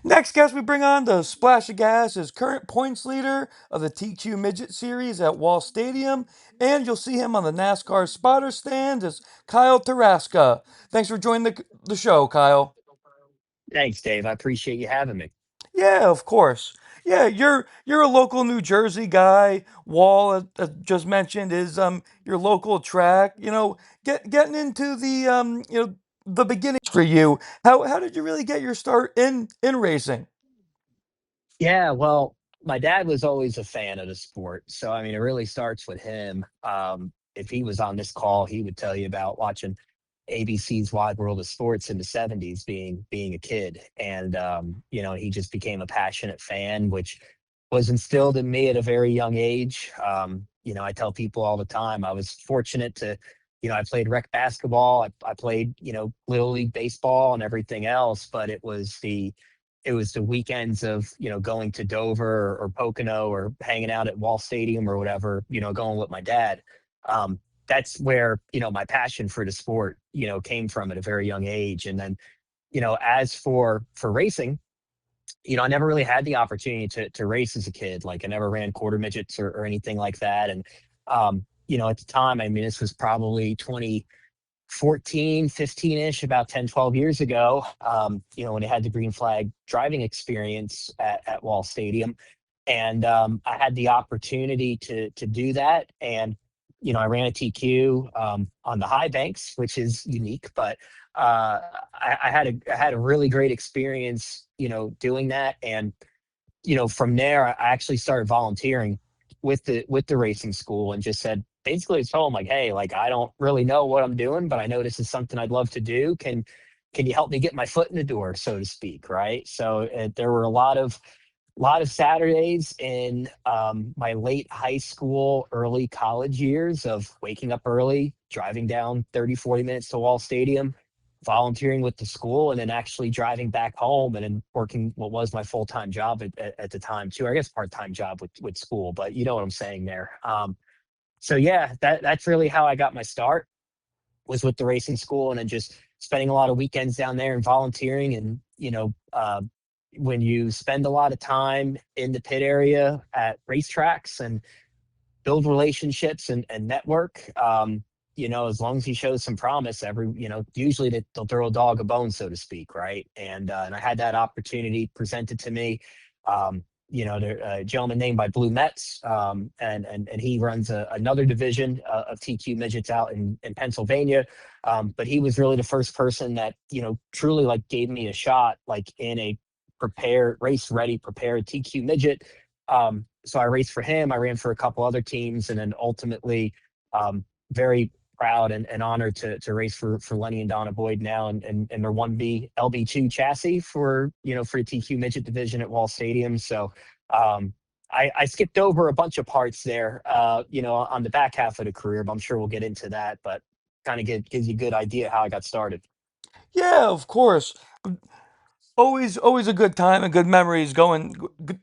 Next guest we bring on the Splash of Gas is current points leader of the TQ Midget Series at Wall Stadium, and you'll see him on the NASCAR spotter stand as Kyle Taraska. Thanks for joining the show, Kyle. Thanks, Dave. I appreciate you having me. Yeah, of course. Yeah, you're a local New Jersey guy. Wall, just mentioned, is your local track. Getting into the beginnings for you. How did you really get your start in racing? Yeah, well, my dad was always a fan of the sport. So, I mean, it really starts with him. If he was on this call, he would tell you about watching ABC's Wide World of Sports in the 70s being a kid. And he just became a passionate fan, which was instilled in me at a very young age. I tell people all the time I was fortunate to, I played rec basketball, I played, little league baseball and everything else, but it was the weekends of going to Dover or Pocono or hanging out at Wall Stadium or whatever, going with my dad. That's where my passion for the sport came from at a very young age. And then as for racing, I never really had the opportunity to race as a kid. Like I never ran quarter midgets or anything like that. And at the time, I mean, this was probably 2014, 15-ish, about 10, 12 years ago, when I had the green flag driving experience at Wall Stadium. And I had the opportunity to do that. And, I ran a TQ on the high banks, which is unique, but I had a really great experience, doing that. And from there, I actually started volunteering with the racing school and just said, basically, it's told them like, hey, like I don't really know what I'm doing, but I know this is something I'd love to do. Can you help me get my foot in the door, so to speak, right? So there were a lot of Saturdays in my late high school, early college years of waking up early, driving down 30, 40 minutes to Wall Stadium, volunteering with the school, and then actually driving back home and then working what was my full time job at the time, too. Or I guess part time job with school, but you know what I'm saying there. So, yeah, that's really how I got my start was with the racing school and then just spending a lot of weekends down there and volunteering. And, when you spend a lot of time in the pit area at racetracks and build relationships and network, as long as he shows some promise, usually they'll throw a dog a bone, so to speak, right? And I had that opportunity presented to me. There a gentleman named by Blue Mets, and he runs another division of TQ midgets out in Pennsylvania. But he was really the first person that truly like gave me a shot, like in a prepared, race ready, prepared TQ midget. So I raced for him. I ran for a couple other teams, and then ultimately, very proud and honored to race for Lenny and Donna Boyd now and their 1B LB2 chassis for the TQ midget division at Wall Stadium. So I skipped over a bunch of parts there, on the back half of the career, but I'm sure we'll get into that. But kind of gives you a good idea how I got started. Yeah, of course. Always a good time and good memories going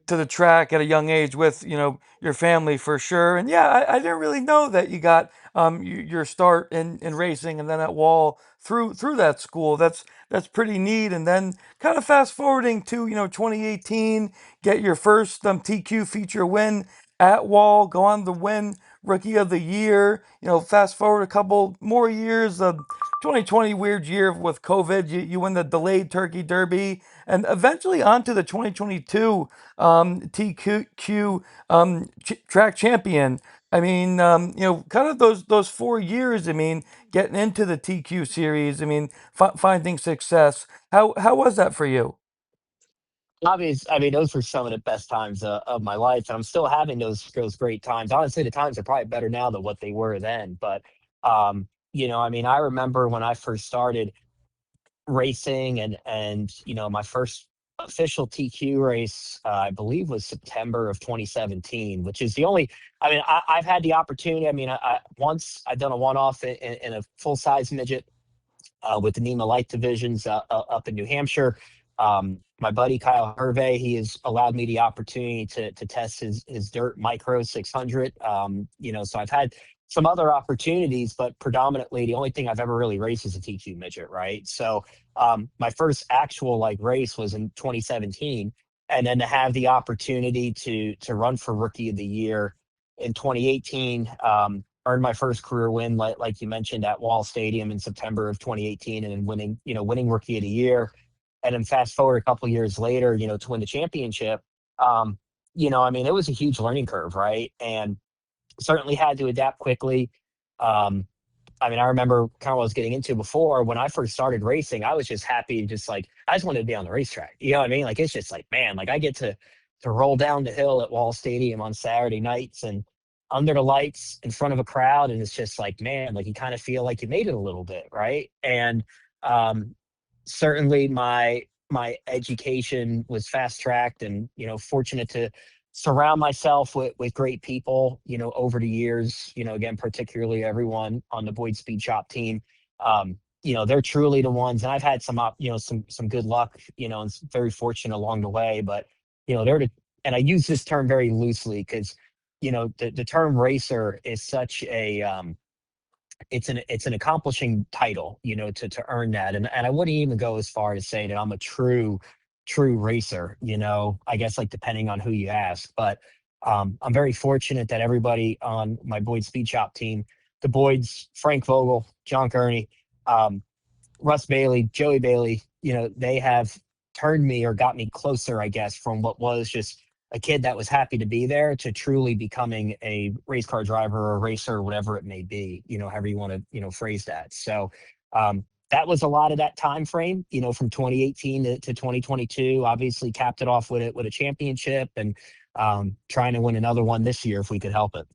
to the track at a young age with your family for sure. And yeah, I didn't really know that you got your start in racing and then at Wall through that school. That's pretty neat. And then kind of fast forwarding to 2018, get your first TQ feature win at Wall, go on to win Rookie of the Year. Fast forward a couple more years. 2020 weird year with COVID. You win the delayed Turkey Derby, and eventually on to the 2022 TQ track champion. I mean, kind of those 4 years. I mean, getting into the TQ series. I mean, finding success. How was that for you? I mean, those were some of the best times of my life, and I'm still having those great times. Honestly, the times are probably better now than what they were then. But I mean, I remember when I first started racing, and my first official TQ race, I believe, was September of 2017, which is the only. I mean, I've had the opportunity. I mean, once I've done a one-off in a full-size midget with the NEMA Light divisions up in New Hampshire. My buddy Kyle Hervey, he has allowed me the opportunity to test his dirt micro 600. So I've had some other opportunities, but predominantly the only thing I've ever really raced is a TQ midget, right? So my first actual like race was in 2017, and then to have the opportunity to run for Rookie of the Year in 2018, earned my first career win, like you mentioned, at Wall Stadium in September of 2018, and then winning Rookie of the Year, and then fast forward a couple years later, to win the championship. Um, I mean, it was a huge learning curve, right? And certainly had to adapt quickly. Um, I mean, I remember kind of what I was getting into before when I first started racing. I was just happy, just like I just wanted to be on the racetrack. You know what I mean? Like it's just like, man, like I get to roll down the hill at Wall Stadium on Saturday nights and under the lights in front of a crowd, and it's just like, man, like you kind of feel like you made it a little bit, right? And um, certainly my education was fast tracked, and fortunate to surround myself with great people, over the years, again, particularly everyone on the Boyd Speed Shop team. They're truly the ones, and I've had some good luck, and very fortunate along the way, but they're the, and I use this term very loosely because, the term racer is such a, it's an accomplishing title, to earn that. And I wouldn't even go as far to say that I'm a true racer, I guess like depending on who you ask. But I'm very fortunate that everybody on my Boyd Speed Shop team, the Boyds, Frank Vogel, John Kearney, um, Russ Bailey, Joey Bailey, they have turned me or got me closer, I guess, from what was just a kid that was happy to be there to truly becoming a race car driver or a racer or whatever it may be, however you want to, phrase that. So that was a lot of that time frame, from 2018 to 2022. Obviously capped it off with a championship, and trying to win another one this year if we could help it.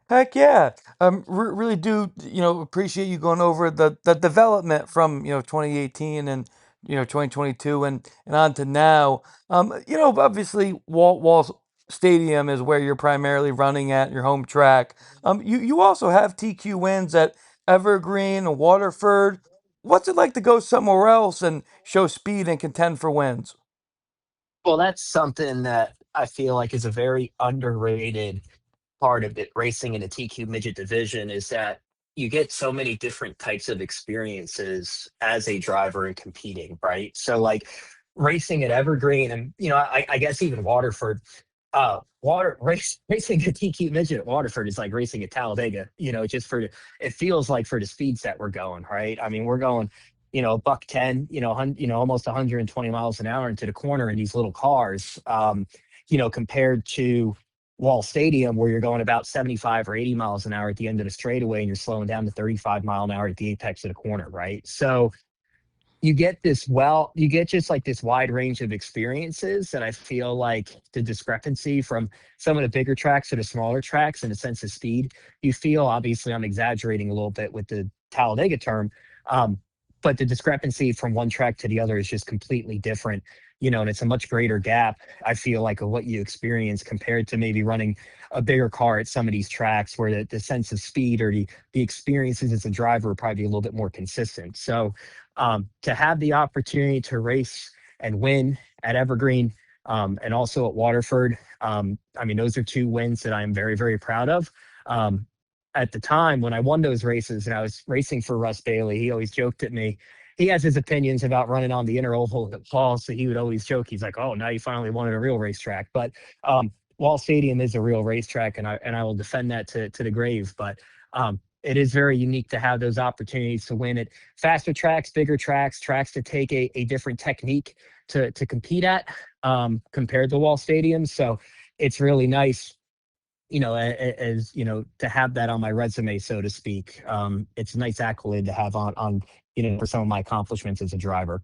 Heck yeah. Really do, appreciate you going over the development from, 2018 and, 2022 and on to now. Obviously Wall Stadium is where you're primarily running at your home track. You also have TQ wins at Evergreen and Waterford. What's it like to go somewhere else and show speed and contend for wins? Well, that's something that I feel like is a very underrated part of it, racing in the TQ midget division, is that you get so many different types of experiences as a driver and competing, right? So like racing at Evergreen and I guess even Waterford, racing a TQ midget at Waterford is like racing at Talladega, just it feels like for the speeds that we're going, right? I mean, we're going, buck 10, almost 120 miles an hour into the corner in these little cars. Compared to Wall Stadium, where you're going about 75 or 80 miles an hour at the end of the straightaway and you're slowing down to 35-mile an hour at the apex of the corner, right? So you get just like this wide range of experiences. And I feel like the discrepancy from some of the bigger tracks to the smaller tracks in a sense of speed, you feel, obviously, I'm exaggerating a little bit with the Talladega term. Um, but the discrepancy from one track to the other is just completely different, and it's a much greater gap, I feel like, of what you experience compared to maybe running a bigger car at some of these tracks where the sense of speed or the experiences as a driver are probably a little bit more consistent. So to have the opportunity to race and win at Evergreen, and also at Waterford, I mean, those are two wins that I'm very, very proud of. Um, at the time when I won those races and I was racing for Russ Bailey, he always joked at me. He has his opinions about running on the inner oval at Paul, so he would always joke. He's like, "Oh, now you finally won at a real racetrack." But Wall Stadium is a real racetrack, and I will defend that to the grave. But it is very unique to have those opportunities to win at faster tracks, bigger tracks, tracks to take a different technique to compete at, compared to Wall Stadium. So it's really nice, as to have that on my resume, so to speak. It's a nice accolade to have on for some of my accomplishments as a driver.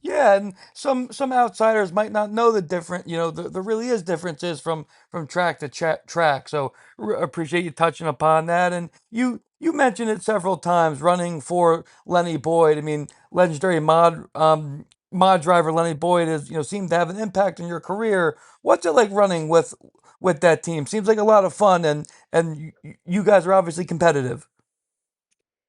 Yeah, and some outsiders might not know the different. There really is differences from track to track. So appreciate you touching upon that. And you mentioned it several times, running for Lenny Boyd. I mean, legendary mod driver Lenny Boyd is seemed to have an impact on your career. What's it like running with that team? Seems like a lot of fun, and you guys are obviously competitive.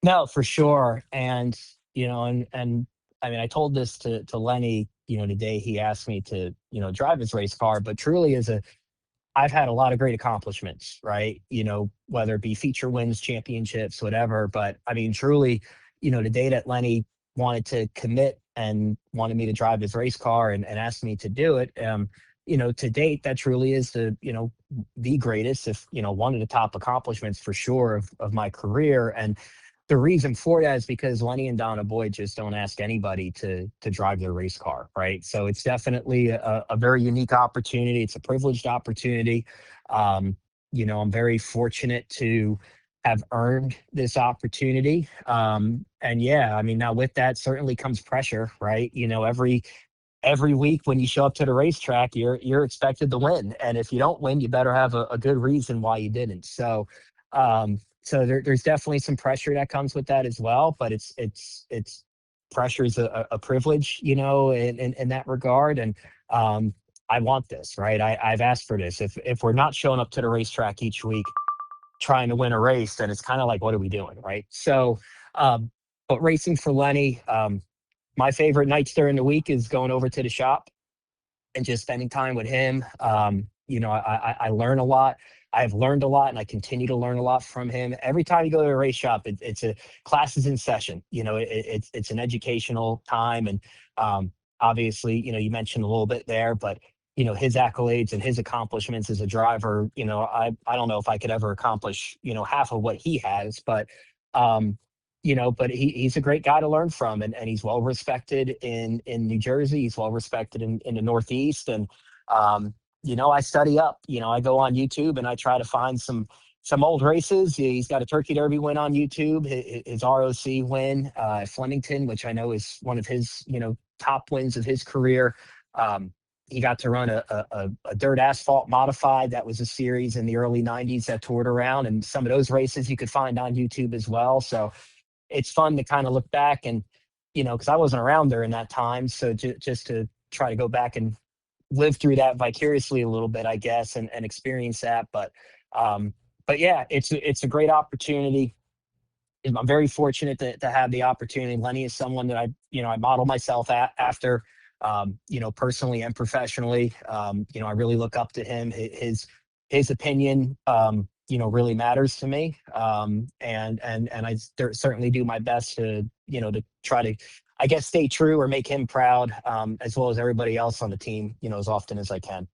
No, for sure. And and I mean, I told this to Lenny, the day he asked me to drive his race car. But truly, as a I've had a lot of great accomplishments, right? Whether it be feature wins, championships, whatever. But I mean, truly, the day that Lenny wanted to commit and wanted me to drive his race car and asked me to do it, to date, that truly is the greatest, if, one of the top accomplishments for sure of my career. And the reason for that is because Lenny and Donna Boyd just don't ask anybody to drive their race car, right? So it's definitely a very unique opportunity. It's a privileged opportunity. Um, I'm very fortunate to have earned this opportunity. And yeah, I mean, now with that certainly comes pressure, right? Every week when you show up to the racetrack, you're expected to win, and if you don't win, you better have a good reason why you didn't. So there's definitely some pressure that comes with that as well, but it's pressure is a privilege, in that regard. And I want this, right? I've asked for this. If we're not showing up to the racetrack each week trying to win a race, then it's kind of like, what are we doing, right? So, um, but racing for Lenny, my favorite nights during the week is going over to the shop and just spending time with him. I learn a lot. I've learned a lot, and I continue to learn a lot from him. Every time you go to a race shop, it's a classes in session. It's an educational time, and obviously, you mentioned a little bit there, but his accolades and his accomplishments as a driver. I don't know if I could ever accomplish half of what he has, um, but he's a great guy to learn from, and he's well respected in New Jersey. He's well respected in the Northeast, and I study up. I go on YouTube and I try to find some old races. He's got a Turkey Derby win on YouTube, his ROC win at Flemington, which I know is one of his top wins of his career. Um, he got to run a dirt asphalt modified. That was a series in the early '90s that toured around, and some of those races you could find on YouTube as well. So it's fun to kind of look back and, because I wasn't around during that time. So just to try to go back and live through that vicariously a little bit, I guess, and experience that. Um, but yeah, it's a great opportunity. I'm very fortunate to have the opportunity. Lenny is someone that I model myself after, personally and professionally. I really look up to him. His opinion, really matters to me. And I certainly do my best to try to, I guess, stay true or make him proud, as well as everybody else on the team, as often as I can.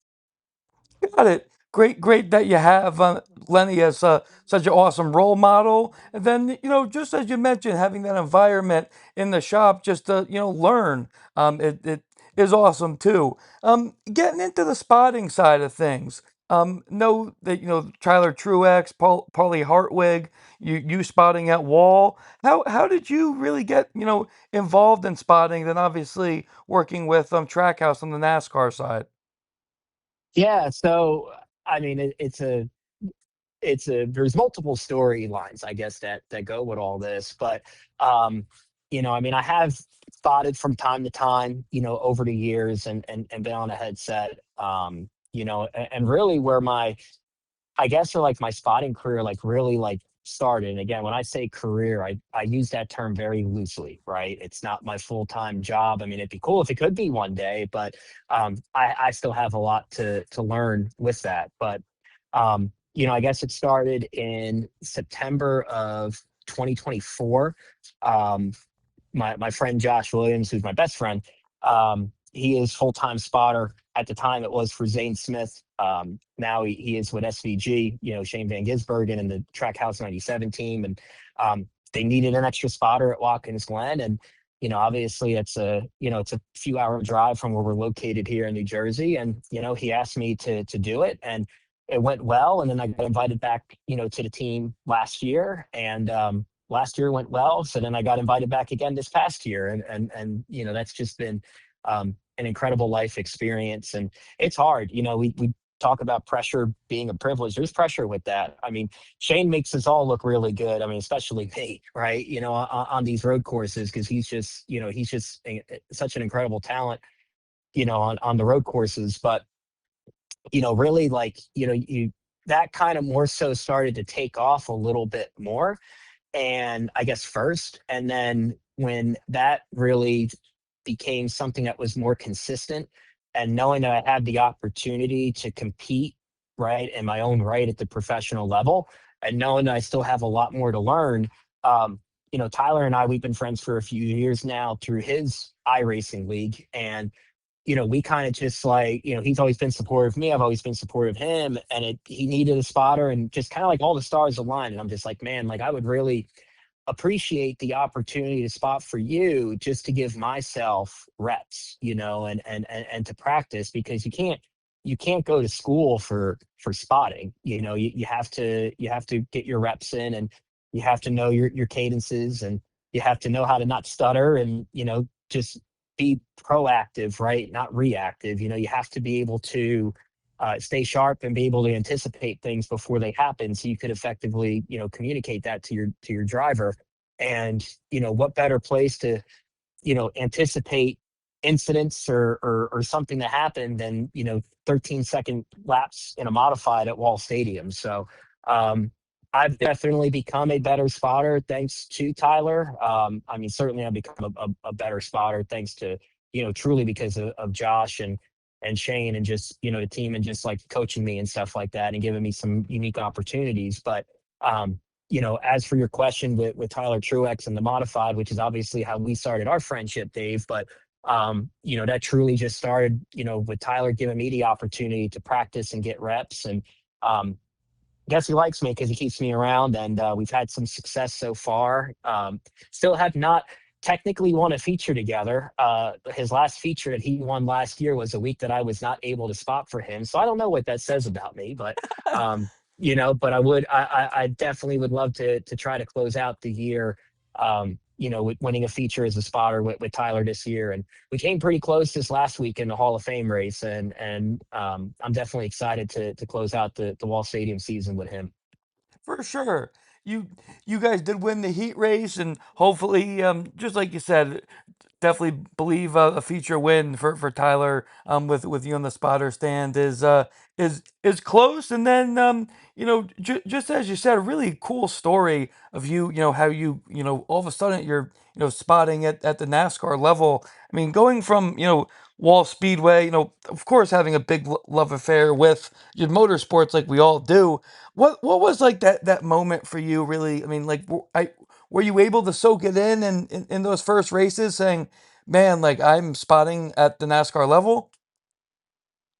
Got it. Great, great that you have Lenny as such an awesome role model. And then, just as you mentioned, having that environment in the shop just to, learn, it is awesome too. Getting into the spotting side of things, know that, Tyler Truex, Paulie Hartwig, you spotting at Wall. How did you really get, involved in spotting, then obviously working with Trackhouse on the NASCAR side? Yeah. So, I mean, there's multiple storylines, I guess, that go with all this. But I mean, I have spotted from time to time, over the years, and been on a headset. And really where my, I guess, or like my spotting career like really like started. And again, when I say career, I use that term very loosely, right? It's not my full-time job. I mean, it'd be cool if it could be one day, but I still have a lot to learn with that. But I guess it started in September of 2024. Um, my friend Josh Williams, who's my best friend, he is full time spotter. At the time, it was for Zane Smith. Now he is with SVG, Shane Van Gisbergen and the Trackhouse '97 team, and they needed an extra spotter at Watkins Glen, and obviously it's a few hour drive from where we're located here in New Jersey, and he asked me to do it, and it went well, and then I got invited back, to the team last year, and last year went well. So then I got invited back again this past year, and that's just been an incredible life experience. And it's hard, we talk about pressure being a privilege. There's pressure with that. I mean, Shane makes us all look really good. I mean, especially me, right? On these road courses, because he's just such an incredible talent, on the road courses. But really, like, you that kind of more so started to take off a little bit more, and I guess first, and then when that really became something that was more consistent, and knowing that I had the opportunity to compete, right, in my own right at the professional level, and knowing that I still have a lot more to learn. Um, Tyler and I, we've been friends for a few years now through his iRacing league, and we kind of just like, he's always been supportive of me. I've always been supportive of him. And he needed a spotter and just kind of like all the stars aligned. And I'm just like, man, like I would really appreciate the opportunity to spot for you just to give myself reps, and to practice because you can't go to school for spotting. You have to get your reps in and you have to know your cadences and you have to know how to not stutter and just be proactive, right? Not reactive. You have to be able to stay sharp and be able to anticipate things before they happen, so you could effectively, communicate that to your driver. And what better place to anticipate incidents or something that happened than 13-second laps in a modified at Wall Stadium. So um, I've definitely become a better spotter thanks to Tyler. I mean, certainly I've become a better spotter thanks to truly because of Josh and Shane and just the team and just like coaching me and stuff like that and giving me some unique opportunities. But as for your question with Tyler Truex and the modified, which is obviously how we started our friendship, Dave, but that truly just started, with Tyler giving me the opportunity to practice and get reps. And I guess he likes me because he keeps me around, and we've had some success so far. Still have not technically won a feature together. His last feature that he won last year was a week that I was not able to spot for him. So I don't know what that says about me, but but I definitely would love to try to close out the year, with winning a feature as a spotter with Tyler this year. And we came pretty close this last week in the Hall of Fame race, and I'm definitely excited to close out the Wall Stadium season with him. For sure. You you guys did win the heat race, and hopefully, just like you said, definitely believe a future win for Tyler, with you on the spotter stand is close. And then, just as you said, a really cool story of how all of a sudden you're spotting at the NASCAR level. I mean, going from Wall Speedway, of course having a big love affair with your motorsports like we all do. What was like that moment for you? Really, I mean, like, were you able to soak it in and in those first races, saying, "Man, like I'm spotting at the NASCAR level"?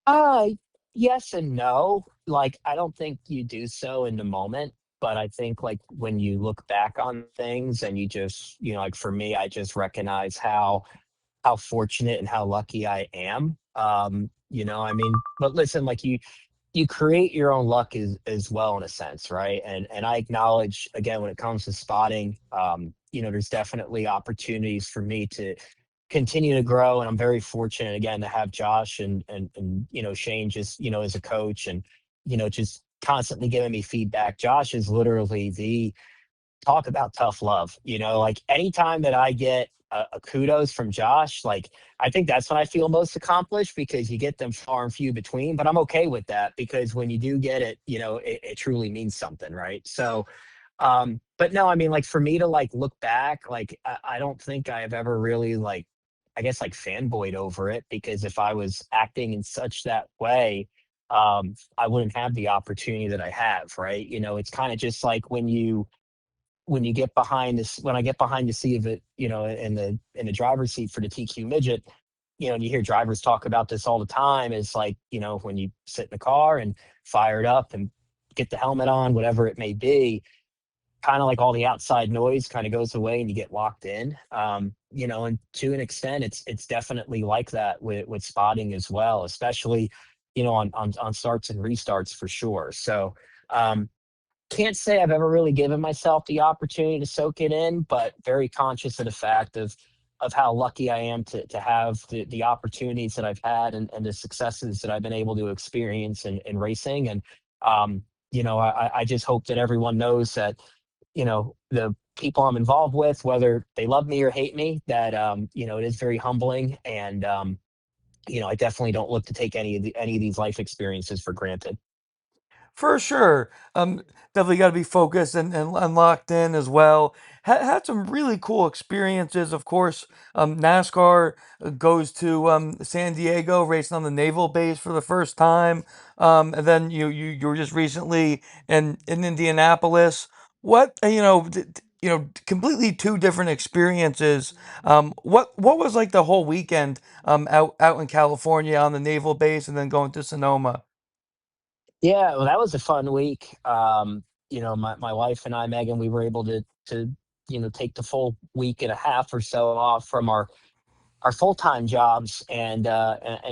Uh, yes and no. Like, I don't think you do so in the moment, but I think like when you look back on things and you just, like for me, I just recognize how fortunate and how lucky I am. I mean, but listen, like you create your own luck as well in a sense, right? And I acknowledge again when it comes to spotting, there's definitely opportunities for me to continue to grow, and I'm very fortunate again to have Josh and Shane just as a coach and just constantly giving me feedback. Josh is literally the talk about tough love. Like anytime that I get a kudos from Josh, like I think that's when I feel most accomplished because you get them far and few between. But I'm okay with that because when you do get it, it truly means something, right? So, but no, I mean, like for me to like look back, like I don't think I've ever really like, I guess like fanboyed over it because if I was acting in such that way, I wouldn't have the opportunity that I have, right? It's kind of just like when you get behind this when I get behind the seat of it, in the driver's seat for the TQ midget, and you hear drivers talk about this all the time. It's like, when you sit in the car and fire it up and get the helmet on, whatever it may be, kind of like all the outside noise kind of goes away and you get locked in. And to an extent it's definitely like that with spotting as well, especially, on starts and restarts for sure. So can't say I've ever really given myself the opportunity to soak it in, but very conscious of the fact of how lucky I am to have the opportunities that I've had and the successes that I've been able to experience in racing. And I just hope that everyone knows that, the people I'm involved with, whether they love me or hate me, that it is very humbling. And I definitely don't look to take any of these life experiences for granted. For sure. Definitely got to be focused and locked in as well. Had some really cool experiences. Of course, NASCAR goes to San Diego, racing on the naval base for the first time. And then you were just recently in Indianapolis. What completely two different experiences. What was like the whole weekend out in California on the naval base, and then going to Sonoma? Yeah, well, that was a fun week. My wife and I, Megan, we were able to take the full week and a half or so off from our full-time jobs and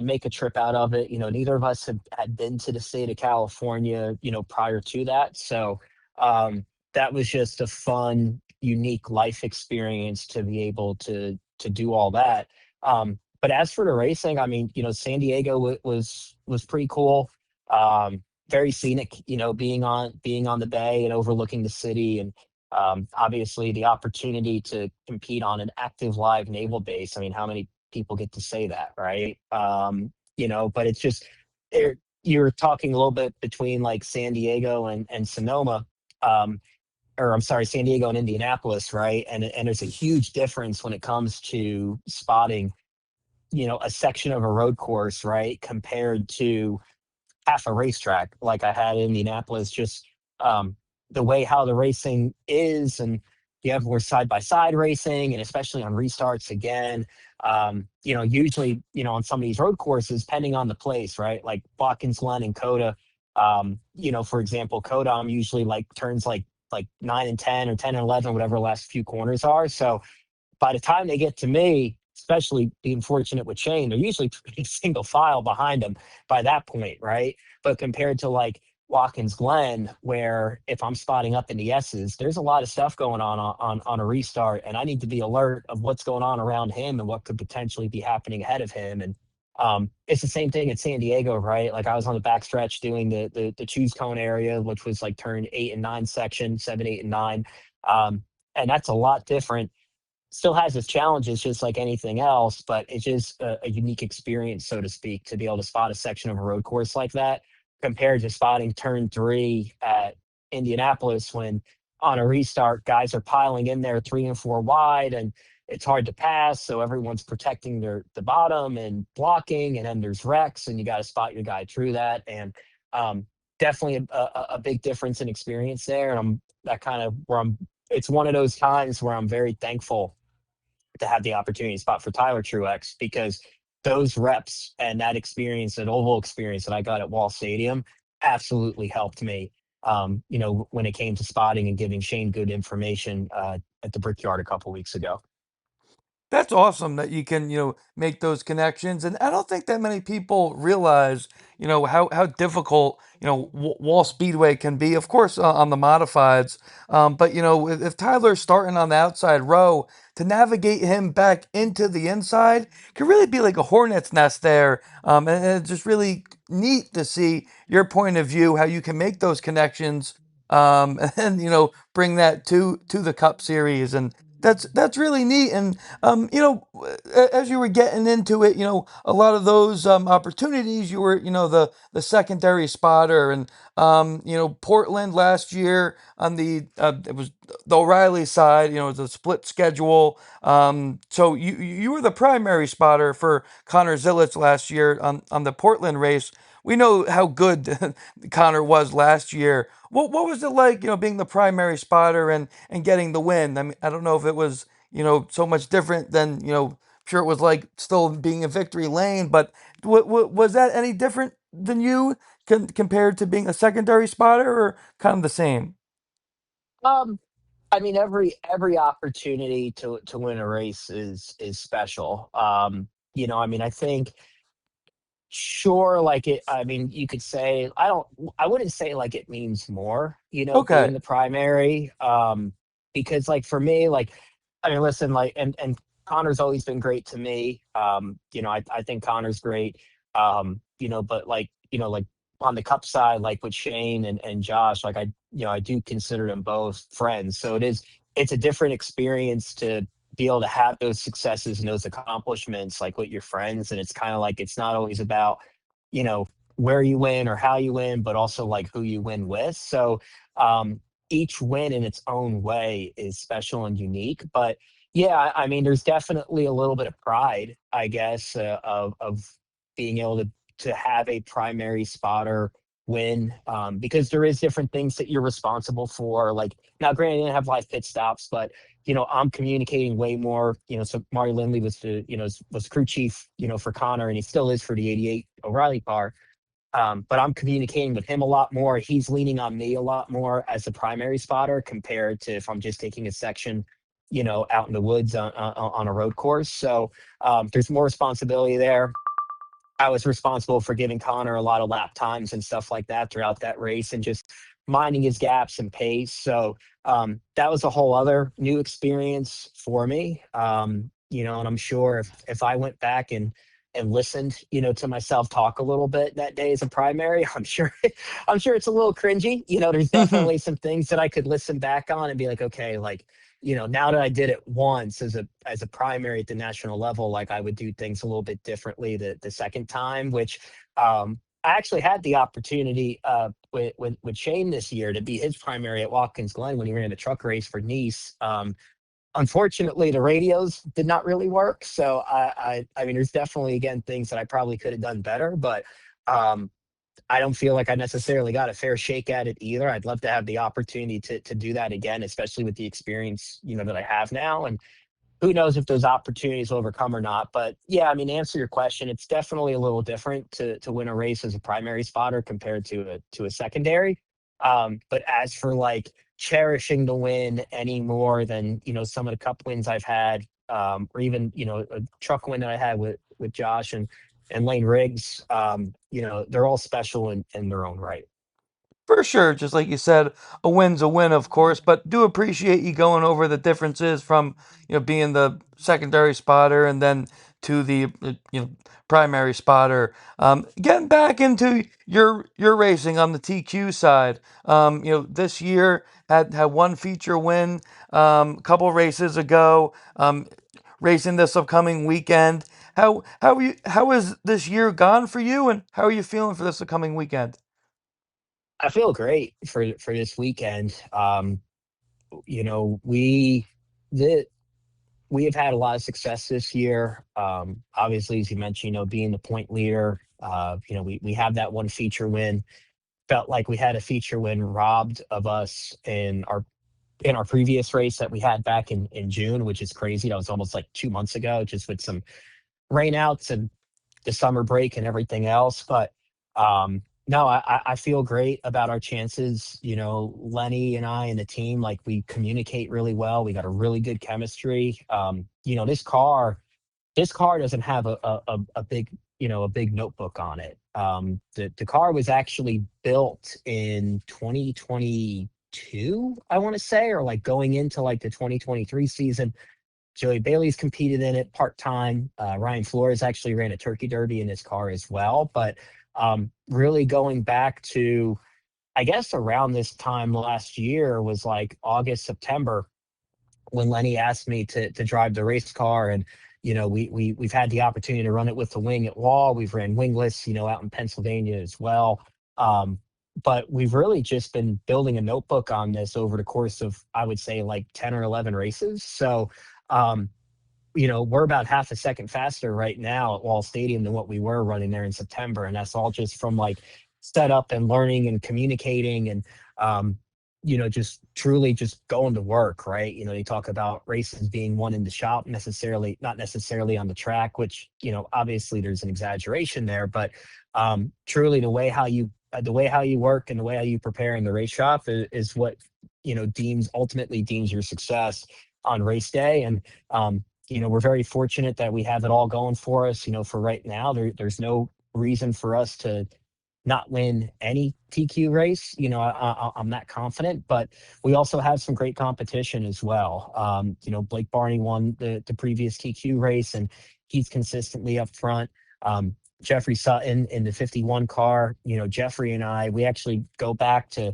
make a trip out of it. Neither of us had been to the state of California, prior to that. So um, that was just a fun, unique life experience to be able to do all that. But as for the racing, I mean, San Diego was pretty cool. Very scenic, being on the bay and overlooking the city, and obviously the opportunity to compete on an active live naval base. I mean, how many people get to say that, right? But it's just there. You're talking a little bit between like San Diego and Sonoma, um, or I'm sorry, San Diego and Indianapolis, right? And there's a huge difference when it comes to spotting, a section of a road course, right, compared to half a racetrack like I had in Indianapolis. Just um, the way how the racing is, and you have more side by side racing, and especially on restarts again. Usually, on some of these road courses, depending on the place, right? Like Watkins Glen and Coda. For example, Coda, I'm usually like turns like 9 and 10 or 10 and 11, whatever the last few corners are. So by the time they get to me, especially being fortunate with Shane, they're usually pretty single file behind him by that point, right? But compared to like Watkins Glen, where if I'm spotting up in the S's, there's a lot of stuff going on a restart, and I need to be alert of what's going on around him and what could potentially be happening ahead of him. And it's the same thing at San Diego, right? Like I was on the backstretch doing the choose cone area, which was like turn 8 and 9 section, 7, 8, and 9. And that's a lot different. Still has its challenges just like anything else, but it's just a unique experience, so to speak, to be able to spot a section of a road course like that compared to spotting turn 3 at Indianapolis when on a restart, guys are piling in there 3 and 4 wide, and it's hard to pass. So everyone's protecting the bottom and blocking, and then there's wrecks, and you got to spot your guy through that. And um, definitely a big difference in experience there. And I'm that kind of where I'm. It's one of those times where I'm very thankful to have the opportunity to spot for Tyler Truex, because those reps and that experience, that oval experience that I got at Wall Stadium, absolutely helped me. When it came to spotting and giving Shane good information at the Brickyard a couple weeks ago. That's awesome that you can, make those connections. And I don't think that many people realize, how difficult, Wall Speedway can be, of course, on the modifieds. But, if Tyler's starting on the outside row, to navigate him back into the inside can really be like a hornet's nest there. And it's just really neat to see your point of view, how you can make those connections, and, bring that to the Cup Series. And that's really neat. And as you were getting into it, a lot of those opportunities, you were, the secondary spotter, and Portland last year on the it was the O'Reilly side, it was a split schedule. So you were the primary spotter for Connor Zillich last year on the Portland race. We know how good Connor was last year. What was it like, being the primary spotter and getting the win? I mean, I don't know if it was, so much different than, sure it was like still being a victory lane, but was that any different than you compared to being a secondary spotter, or kind of the same? Um, I mean, every opportunity to win a race is special. I mean, I think sure, like it, I mean, you could say I wouldn't say like it means more, being Okay. the primary. Because like for me, like I mean, listen, like and Connor's always been great to me. I think Connor's great. But like on the cup side, like with Shane and Josh, like I do consider them both friends. So it's a different experience to be able to have those successes and those accomplishments like with your friends. And it's kind of like it's not always about you know where you win or how you win, but also like who you win with. So um, each win in its own way is special and unique. But yeah, I mean, there's definitely a little bit of pride, I guess, of being able to have a primary spotter win, because there is different things that you're responsible for. Like now, granted, I didn't have live pit stops, but I'm communicating way more. So Mario Lindley was was crew chief, for Connor, and he still is for the '88 O'Reilly car. But I'm communicating with him a lot more. He's leaning on me a lot more as the primary spotter compared to if I'm just taking a section, out in the woods on a road course. So there's more responsibility there. I was responsible for giving Connor a lot of lap times and stuff like that throughout that race and just minding his gaps and pace. So that was a whole other new experience for me. And I'm sure if I went back and listened, to myself talk a little bit that day as a primary, I'm sure I'm sure it's a little cringy. There's definitely some things that I could listen back on and be like, okay, like now that I did it once as a primary at the national level, like I would do things a little bit differently the second time, which I actually had the opportunity with Shane this year to be his primary at Watkins Glen when he ran the truck race for Nice. Unfortunately, the radios did not really work, so I mean, there's definitely again things that I probably could have done better, but um, I don't feel like I necessarily got a fair shake at it either. I'd love to have the opportunity to do that again, especially with the experience, that I have now. And who knows if those opportunities will overcome or not. But yeah, I mean, to answer your question, it's definitely a little different to win a race as a primary spotter compared to a secondary. But as for like cherishing the win any more than some of the cup wins I've had, or even a truck win that I had with Josh and Lane Riggs, they're all special in their own right. For sure, just like you said, a win's a win, of course, but do appreciate you going over the differences from, being the secondary spotter and then to the, primary spotter. Getting back into your racing on the TQ side, this year had one feature win, a couple races ago, racing this upcoming weekend. How is this year gone for you, and how are you feeling for this upcoming weekend? I feel great for this weekend. You know, we the we have had a lot of success this year. Obviously, as you mentioned, being the point leader, we have that one feature win. Felt like we had a feature win robbed of us in our previous race that we had back in June, which is crazy. That was almost like 2 months ago, just with some rainouts and the summer break and everything else. But no, I feel great about our chances. Lenny and I and the team, like we communicate really well. We got a really good chemistry. This car doesn't have a big a big notebook on it. The car was actually built in 2022, I want to say, or like going into like the 2023 season. Joey Bailey's competed in it part time. Ryan Flores actually ran a turkey derby in his car as well. But really going back to, I guess, around this time last year was like August, September, when Lenny asked me to drive the race car. And, we've had the opportunity to run it with the wing at Wall. We've ran wingless, out in Pennsylvania as well. Um, but we've really just been building a notebook on this over the course of, I would say, like 10 or 11 races. So, um, we're about half a second faster right now at Wall Stadium than what we were running there in September. And that's all just from like setup and learning and communicating and, just truly just going to work, right? You talk about races being won in the shop, not necessarily on the track, which, obviously there's an exaggeration there, but truly the way how you work and the way how you prepare in the race shop is what, ultimately deems your success on race day. And, we're very fortunate that we have it all going for us. For right now, there's no reason for us to not win any TQ race. I'm that confident, but we also have some great competition as well. Blake Barney won the previous TQ race, and he's consistently up front. Jeffrey Sutton in the 51 car. Jeffrey and we actually go back to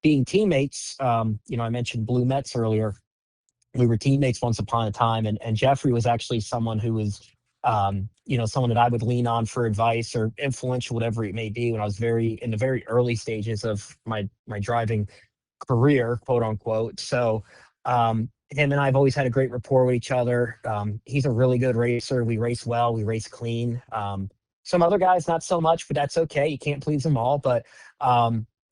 being teammates. I mentioned Blue Mets earlier. We were teammates once upon a time, and Jeffrey was actually someone who was someone that I would lean on for advice or influential, whatever it may be, when I was very in the very early stages of my driving career, quote unquote. So him and I have always had a great rapport with each other. He's a really good racer. We race well. We race clean. Some other guys not so much, but that's okay. You can't please them all. But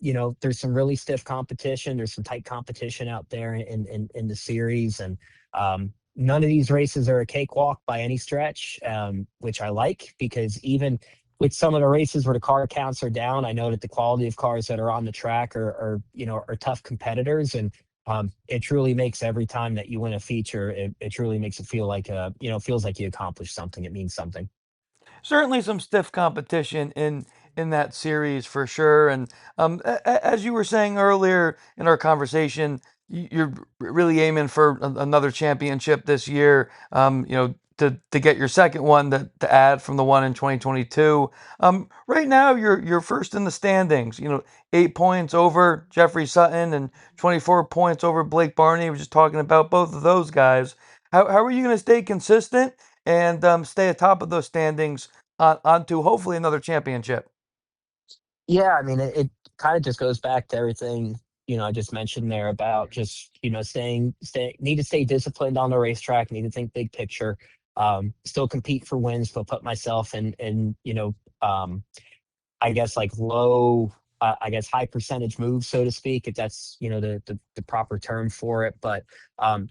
there's some really stiff competition. There's some tight competition out there in the series, and none of these races are a cakewalk by any stretch, which I like, because even with some of the races where the car counts are down, I know that the quality of cars that are on the track are tough competitors, and it truly makes every time that you win a feature, it truly makes it feel like feels like you accomplished something. It means something. Certainly some stiff competition in that series for sure. And as you were saying earlier in our conversation, you're really aiming for another championship this year. To get your second one to add from the one in 2022. Right now, you're first in the standings. 8 points over Jeffrey Sutton and 24 points over Blake Barney. We were just talking about both of those guys. How are you going to stay consistent and stay atop of those standings onto hopefully another championship? Yeah, I mean, it kind of just goes back to everything I just mentioned there about just stay need to stay disciplined on the racetrack, need to think big picture, still compete for wins, but put myself in I guess like low, I guess high percentage moves, so to speak, if that's the proper term for it. But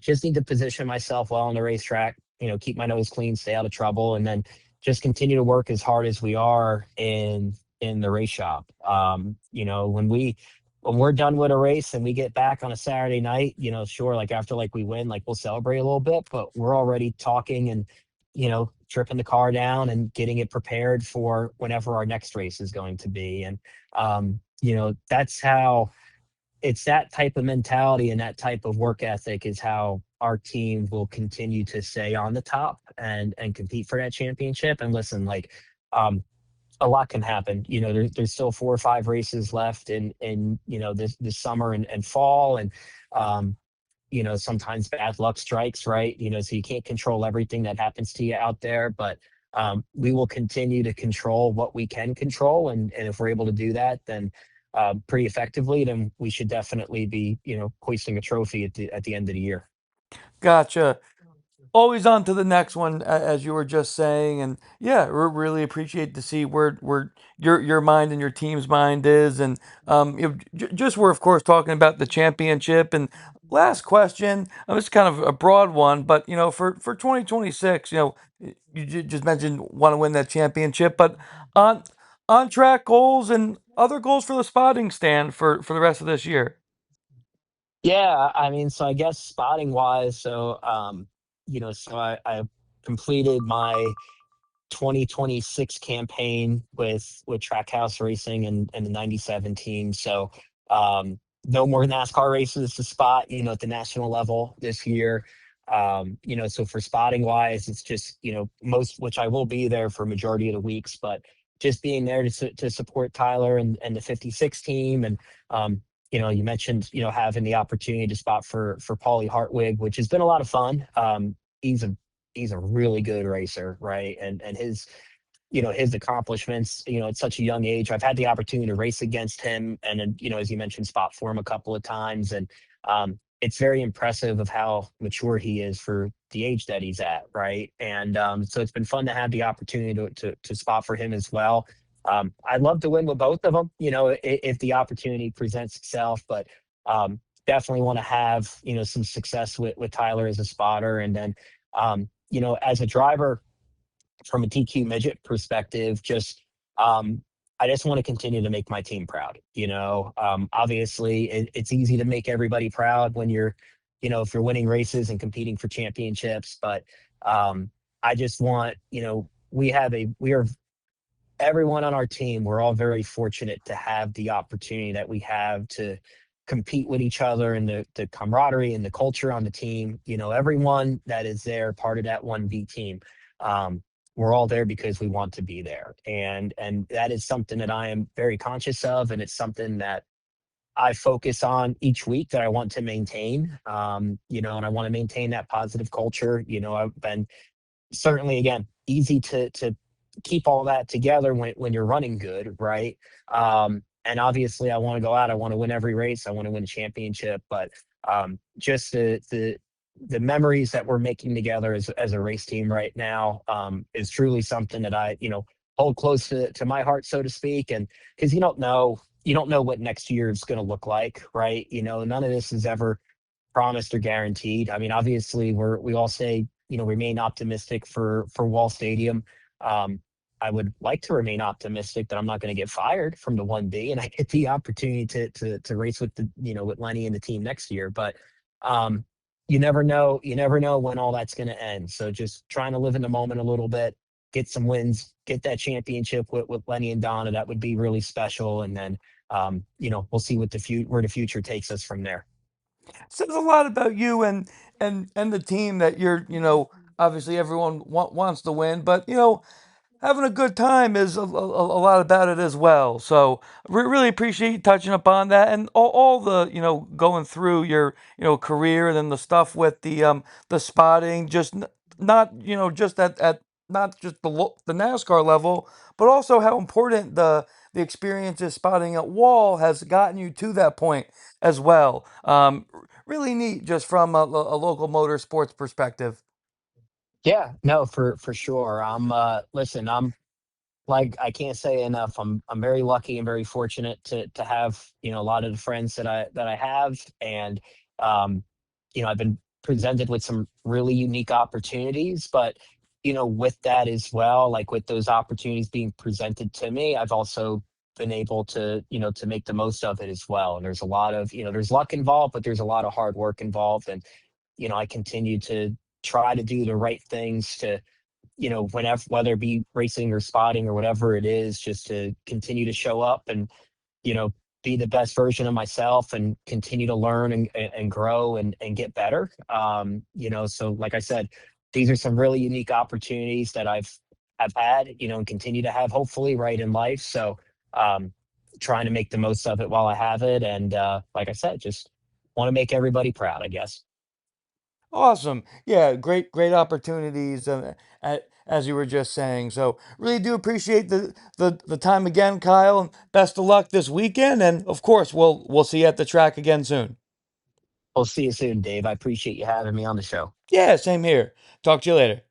just need to position myself well on the racetrack. Keep my nose clean, stay out of trouble, and then just continue to work as hard as we are in the race shop. When we're done with a race and we get back on a Saturday night, sure, like after like we win, like we'll celebrate a little bit, but we're already talking and tripping the car down and getting it prepared for whenever our next race is going to be. And, that's how it's that type of mentality and that type of work ethic is how our team will continue to stay on the top and compete for that championship. And listen, like, a lot can happen. There's still 4 or 5 races left in this summer and fall. And, sometimes bad luck strikes, right? So you can't control everything that happens to you out there, but we will continue to control what we can control. And if we're able to do that, then pretty effectively, then we should definitely be, hoisting a trophy at the end of the year. Gotcha. Always on to the next one, as you were just saying, and yeah, we really appreciate to see where your mind and your team's mind is, and just we're of course talking about the championship. And last question, it's kind of a broad one, but for 2026, you just mentioned want to win that championship, but on on track goals and other goals for the spotting stand for the rest of this year. Yeah, I mean, so I guess spotting wise, so I completed my 2026 campaign with Trackhouse Racing and the '97 team. So no more NASCAR races to spot, at the national level this year. So for spotting wise, it's just most, which I will be there for majority of the weeks, but just being there to support Tyler and the '56 team. And you mentioned having the opportunity to spot for Paulie Hartwig, which has been a lot of fun. He's a he's a really good racer, right? And his accomplishments, at such a young age. I've had the opportunity to race against him, and then, as you mentioned, spot for him a couple of times, and it's very impressive of how mature he is for the age that he's at, right? And so it's been fun to have the opportunity to spot for him as well. I'd love to win with both of them, if the opportunity presents itself, but definitely want to have some success with Tyler as a spotter, and then as a driver from a TQ midget perspective, just I just want to continue to make my team proud. Obviously, it's easy to make everybody proud when if you're winning races and competing for championships. But I just want, we are everyone on our team. We're all very fortunate to have the opportunity that we have to compete with each other, and the camaraderie and the culture on the team. Everyone that is there, part of that 1B team. Um, we're all there because we want to be there, and that is something that I am very conscious of, and it's something that I focus on each week that I want to maintain. And I want to maintain that positive culture. I've been certainly, again, easy to keep all that together when you're running good, right? And obviously, I want to go out. I want to win every race. I want to win a championship. But just the memories that we're making together as a race team right now is truly something that I hold close to my heart, so to speak. And because you don't know what next year is going to look like, right? None of this is ever promised or guaranteed. I mean, obviously, we all say remain optimistic for Wall Stadium. Um, I would like to remain optimistic that I'm not going to get fired from the 1B and I get the opportunity to race with with Lenny and the team next year. But um, you never know. You never know when all that's going to end. So just trying to live in the moment a little bit, get some wins, get that championship with Lenny and Donna. That would be really special. And then we'll see what where the future takes us from there. Says a lot about you and the team that you're, obviously everyone wants to win, but having a good time is a lot about it as well. So really appreciate you touching upon that and all the going through your career and then the stuff with the spotting, just not just at not just the NASCAR level, but also how important the experience is spotting at Wall has gotten you to that point as well. Really neat, just from a local motorsports perspective. Yeah, no, for sure. Listen, I'm like I can't say enough. I'm very lucky and very fortunate to have a lot of the friends that I have, and um, I've been presented with some really unique opportunities, but with that as well, like with those opportunities being presented to me, I've also been able to make the most of it as well. And there's a lot of there's luck involved, but there's a lot of hard work involved, and I continue to try to do the right things to whenever, whether it be racing or spotting or whatever it is, just to continue to show up and, you know, be the best version of myself and continue to learn and grow and get better. So like I said, these are some really unique opportunities that have had, and continue to have hopefully right in life. So um, trying to make the most of it while I have it. And like I said, just want to make everybody proud, I guess. Awesome. Yeah, great opportunities as you were just saying. So really do appreciate the time again, Kyle, and best of luck this weekend. And of course, we'll see you at the track again soon. We'll see you soon, Dave. I appreciate you having me on the show. Yeah, same here. Talk to you later.